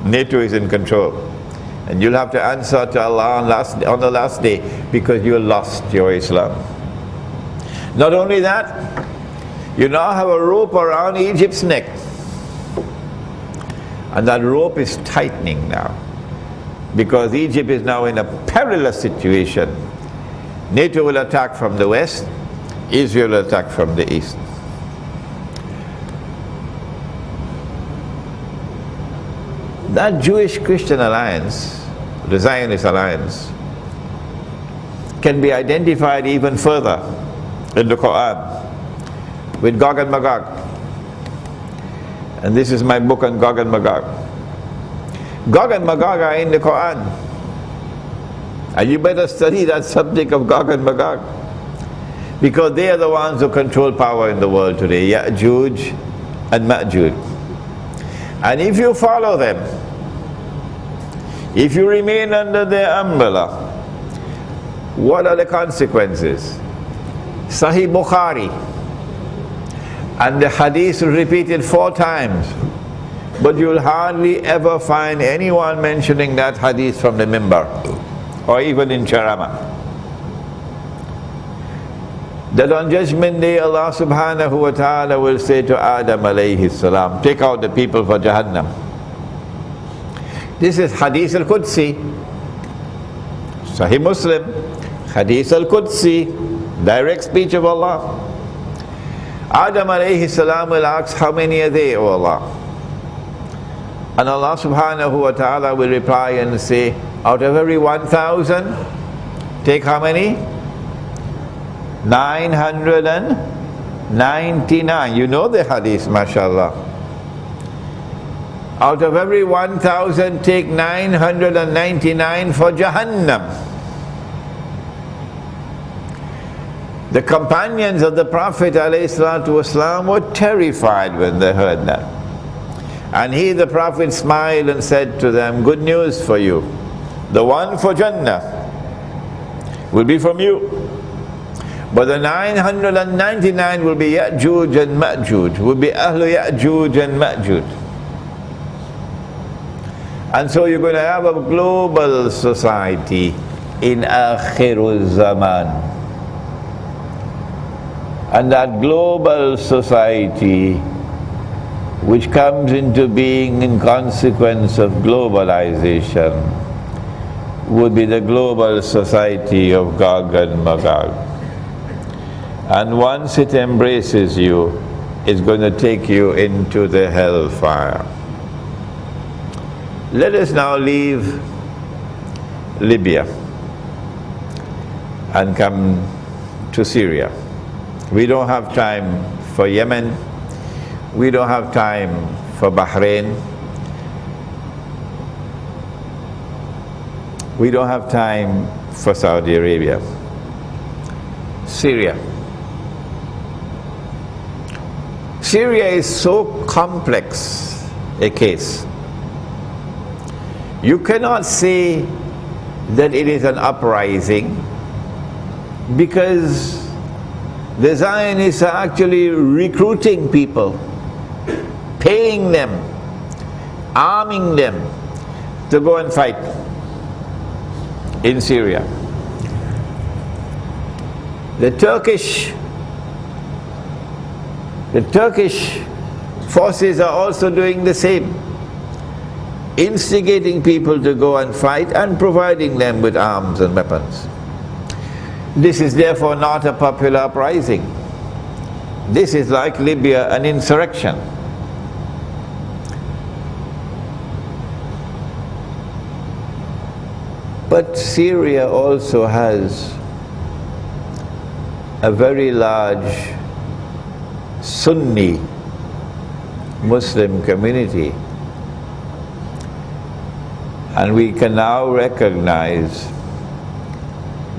NATO is in control. And you'll have to answer to Allah on the last day, because you lost your Islam. Not only that, you now have a rope around Egypt's neck. And that rope is tightening now, because Egypt is now in a perilous situation. NATO will attack from the west, Israel will attack from the east. That Jewish-Christian alliance, the Zionist alliance, can be identified even further in the Quran with Gog and Magog. And this is my book on Gog and Magog. Gog and Magog are in the Quran. And you better study that subject of Gog and Magog, because they are the ones who control power in the world today, Ya'juj and Ma'juj. And if you follow them, if you remain under their umbrella, what are the consequences? Sahih Bukhari, and the hadith is repeated 4 times, but you'll hardly ever find anyone mentioning that hadith from the mimbar, or even in Charama. That on Judgment Day, Allah subhanahu wa ta'ala will say to Adam alayhi salam, take out the people for Jahannam. This is Hadith al-Qudsi, Sahih Muslim, Hadith al-Qudsi, direct speech of Allah. Adam alayhi salam will ask, how many are they, O Allah? And Allah subhanahu wa ta'ala will reply and say, out of every 1,000, take how many? 999. You know the hadith, mashallah. Out of every 1,000, take 999 for Jahannam. The companions of the Prophet ﷺ were terrified when they heard that. And he, the Prophet, smiled and said to them, good news for you. The one for Jannah will be from you. But the 999 will be Ya'juj and Ma'juj, will be Ahlu Ya'juj and Ma'juj. And so you're going to have a global society in Akhirul Zaman. And that global society, which comes into being in consequence of globalization, would be the global society of Gog and Magog. And once it embraces you, it's going to take you into the hellfire. Let us now leave Libya and come to Syria. We don't have time for Yemen. We don't have time for Bahrain. We don't have time for Saudi Arabia. Syria. Syria is so complex a case. You cannot say that it is an uprising, because the Zionists are actually recruiting people, paying them, arming them to go and fight in Syria. The Turkish forces are also doing the same, instigating people to go and fight and providing them with arms and weapons. This is therefore not a popular uprising. This is like Libya, an insurrection. But Syria also has a very large Sunni Muslim community. And we can now recognize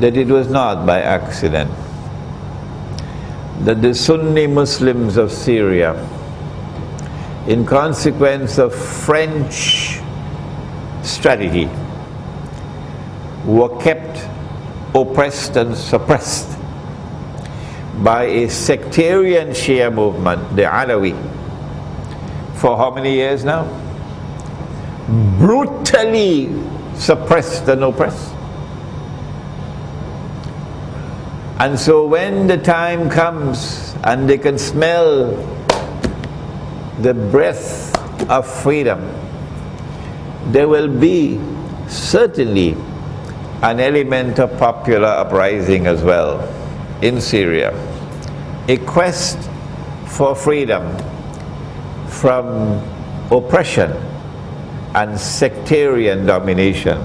that it was not by accident that the Sunni Muslims of Syria, in consequence of French strategy, were kept oppressed and suppressed by a sectarian Shia movement, the Alawi, for how many years now? brutally suppressed and oppressed. And so when the time comes and they can smell the breath of freedom, there will be certainly an element of popular uprising as well in Syria. A quest for freedom from oppression and sectarian domination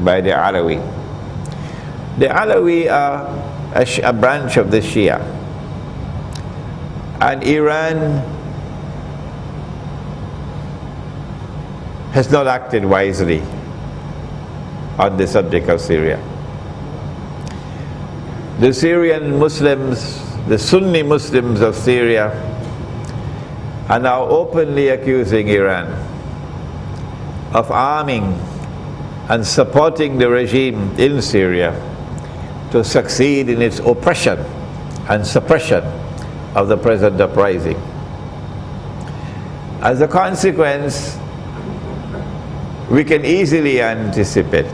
by the Alawi. The Alawi are a branch of the Shia, and Iran has not acted wisely on the subject of Syria. The Syrian Muslims, the Sunni Muslims of Syria, are now openly accusing Iran of arming and supporting the regime in Syria to succeed in its oppression and suppression of the present uprising. As a consequence, we can easily anticipate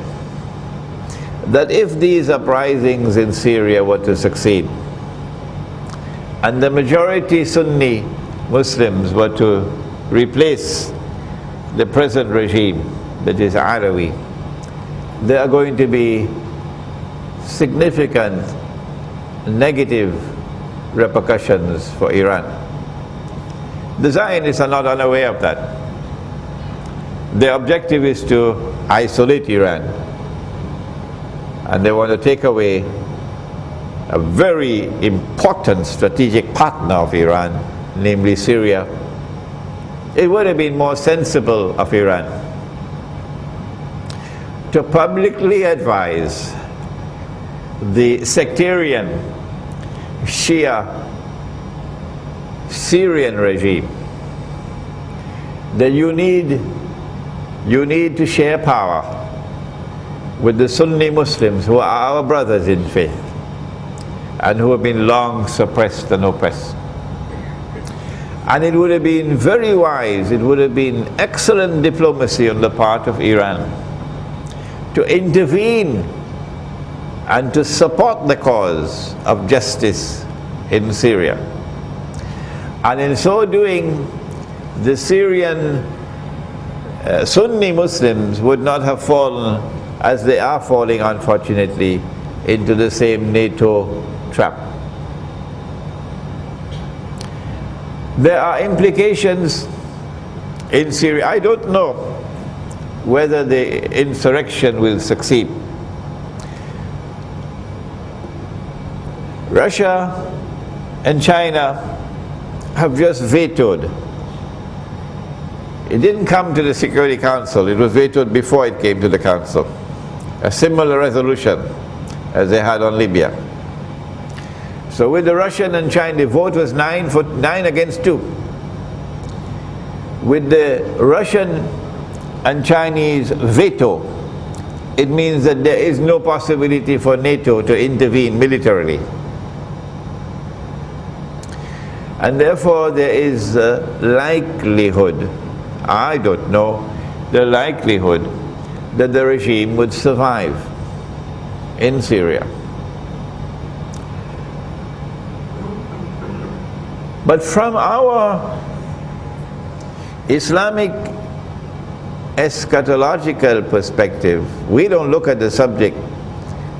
that if these uprisings in Syria were to succeed, and the majority Sunni Muslims were to replace the present regime, that is Alawi, there are going to be significant negative repercussions for Iran. The Zionists are not unaware of that. Their objective is to isolate Iran, and they want to take away a very important strategic partner of Iran, namely Syria. It would have been more sensible of Iran to publicly advise the sectarian Shia Syrian regime that you need to share power with the Sunni Muslims who are our brothers in faith and who have been long suppressed and oppressed. And it would have been very wise, it would have been excellent diplomacy on the part of Iran to intervene and to support the cause of justice in Syria. And in so doing, the Syrian Sunni Muslims would not have fallen, as they are falling unfortunately, into the same NATO trap. There are implications in Syria. I don't know whether the insurrection will succeed. Russia and China have just vetoed. It didn't come to the Security Council, it was vetoed before it came to the Council. A similar resolution as they had on Libya. So with the Russian and China, the vote was 9 against 2. With the Russian and Chinese veto, it means that there is no possibility for NATO to intervene militarily. And therefore there is a likelihood, I don't know, the likelihood that the regime would survive in Syria. But from our Islamic eschatological perspective, we don't look at the subject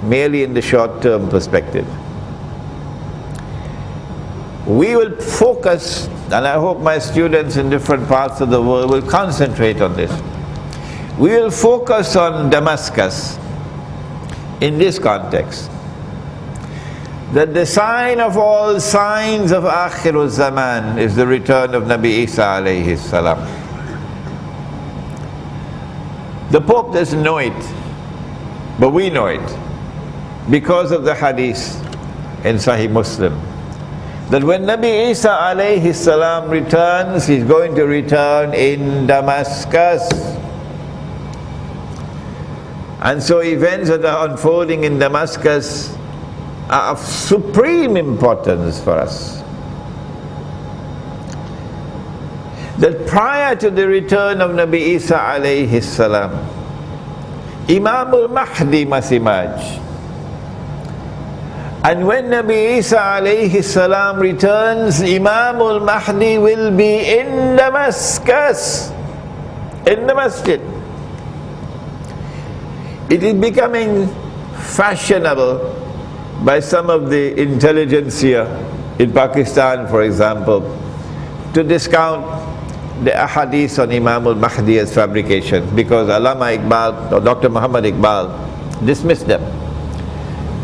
merely in the short-term perspective. We will focus, and I hope my students in different parts of the world will concentrate on this. We will focus on Damascus in this context, that the sign of all signs of Akhirul Zaman is the return of Nabi Isa alayhi salam. The Pope doesn't know it, but we know it because of the hadith in Sahih Muslim, that when Nabi Isa alayhi salam returns, he's going to return in Damascus. And so events that are unfolding in Damascus are of supreme importance for us. that prior to the return of Nabi Isa alayhi salam, Imam Mahdi must emerge. And when Nabi Isa alayhi salam returns, Imam Mahdi will be in Damascus, in the masjid. It is becoming fashionable by some of the intelligentsia in Pakistan, for example, to discount the ahadith on Imam al-Mahdi as fabrication, because Allama Iqbal, or Dr. Muhammad Iqbal, dismissed them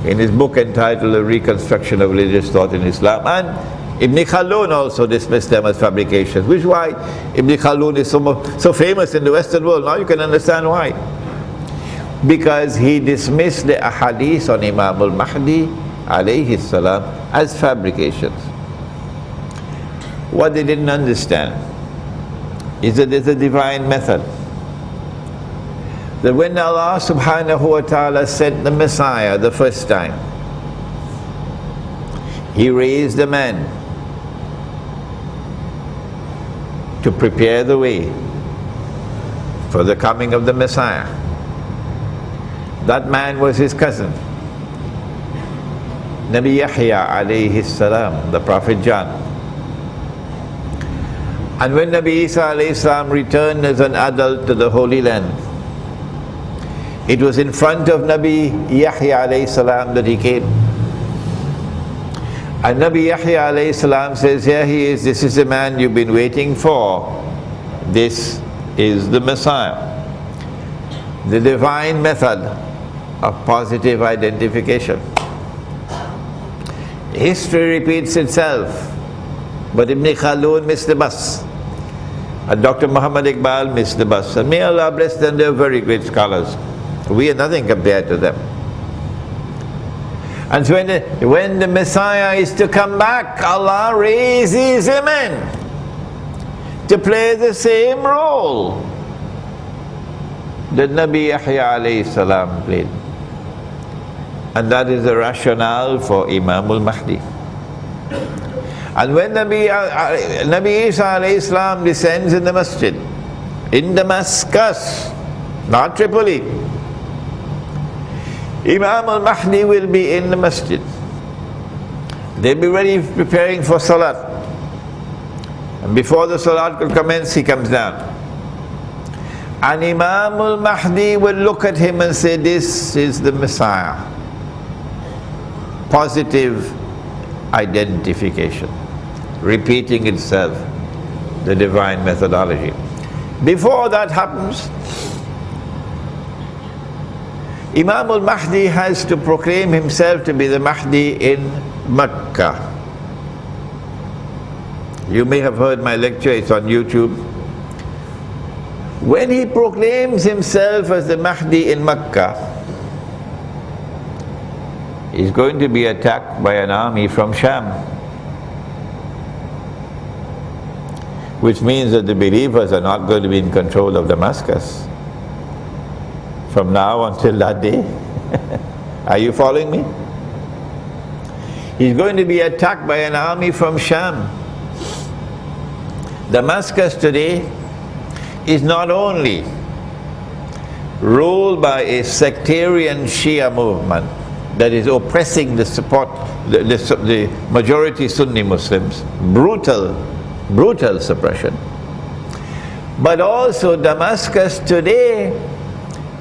in his book entitled A Reconstruction of Religious Thought in Islam, and Ibn Khaldun also dismissed them as fabrications, which is why Ibn Khaldun is so famous in the Western world. Now you can understand why. Because he dismissed the ahadith on Imam al-Mahdi alayhi salam as fabrications. What they didn't understand is that there's a divine method. That when Allah subhanahu wa ta'ala sent the Messiah the first time, He raised a man to prepare the way for the coming of the Messiah. That man was his cousin, Nabi Yahya alayhi salam, the Prophet John. And when Nabi Isa alayhi salam returned as an adult to the Holy Land, it was in front of Nabi Yahya alayhi salam that he came. And Nabi Yahya alayhi salam says, here he is, this is the man you've been waiting for. This is the Messiah. The divine method of positive identification. History repeats itself, but Ibn Khaldun missed the bus, and Dr. Muhammad Iqbal missed the bus, and may Allah bless them, they are very great scholars. We are nothing compared to them. And so when the Messiah is to come back, Allah raises a man to play the same role that Nabi Yahya alayhi salam played. And that is the rationale for Imam al-Mahdi. And when Nabi Isa alayhi salam descends in the masjid, in Damascus, not Tripoli, Imam al-Mahdi will be in the masjid. They'll be ready preparing for salat. And before the salat could commence, he comes down. And Imam al-Mahdi will look at him and say, this is the Messiah. Positive identification, repeating itself, the divine methodology. Before that happens, Imam al-Mahdi has to proclaim himself to be the Mahdi in Mecca. You may have heard my lecture, it's on YouTube. When he proclaims himself as the Mahdi in Mecca, he's going to be attacked by an army from Sham, which means that the believers are not going to be in control of Damascus from now until that day. Are you following me? He's going to be attacked by an army from Sham. Damascus today is not only ruled by a sectarian Shia movement that is oppressing the majority Sunni Muslims, brutal suppression, but also Damascus today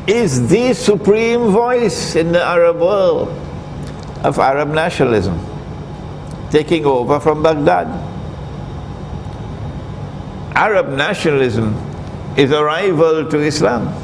is the supreme voice in the Arab world of Arab nationalism, taking over from Baghdad. Arab nationalism is a rival to Islam.